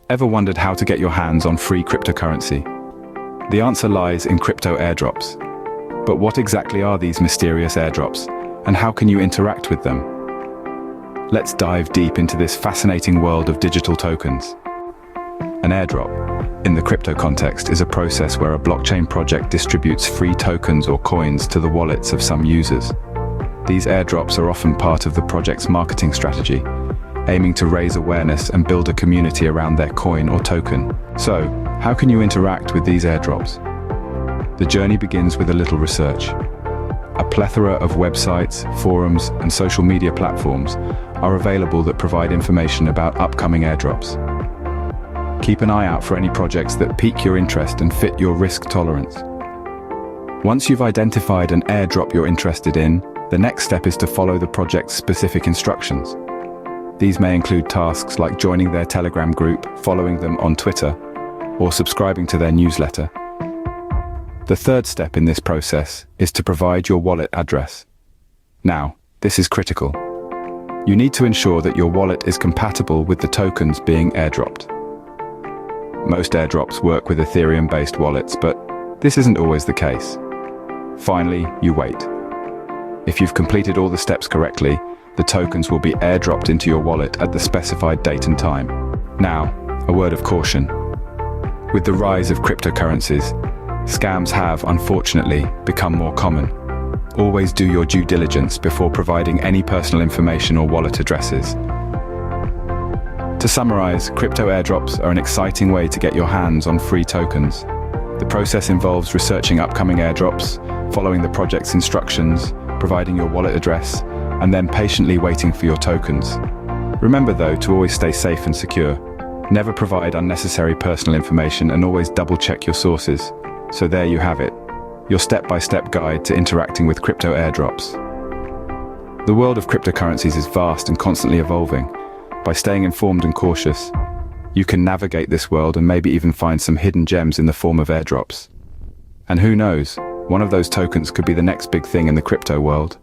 Ever wondered how to get your hands on free cryptocurrency? The answer lies in crypto airdrops. But what exactly are these mysterious airdrops, and how can you interact with them? Let's dive deep into this fascinating world of digital tokens. An airdrop, in the crypto context, is a process where a blockchain project distributes free tokens or coins to the wallets of some users. These airdrops are often part of the project's marketing strategy, aiming to raise awareness and build a community around their coin or token. So, how can you interact with these airdrops? The journey begins with a little research. A plethora of websites, forums, and social media platforms are available that provide information about upcoming airdrops. Keep an eye out for any projects that pique your interest and fit your risk tolerance. Once you've identified an airdrop you're interested in, the next step is to follow the project's specific instructions. These may include tasks like joining their Telegram group, following them on Twitter, or subscribing to their newsletter. The third step in this process is to provide your wallet address. Now, this is critical. You need to ensure that your wallet is compatible with the tokens being airdropped. Most airdrops work with Ethereum-based wallets, but this isn't always the case. Finally, you wait. If you've completed all the steps correctly, the tokens will be airdropped into your wallet at the specified date and time. Now, a word of caution. With the rise of cryptocurrencies, scams have, unfortunately, become more common. Always do your due diligence before providing any personal information or wallet addresses. To summarize, crypto airdrops are an exciting way to get your hands on free tokens. The process involves researching upcoming airdrops, following the project's instructions, providing your wallet address, and then patiently waiting for your tokens. Remember though to always stay safe and secure. Never provide unnecessary personal information and always double-check your sources. So there you have it, your step-by-step guide to interacting with crypto airdrops. The world of cryptocurrencies is vast and constantly evolving. By staying informed and cautious, you can navigate this world and maybe even find some hidden gems in the form of airdrops. And who knows, one of those tokens could be the next big thing in the crypto world.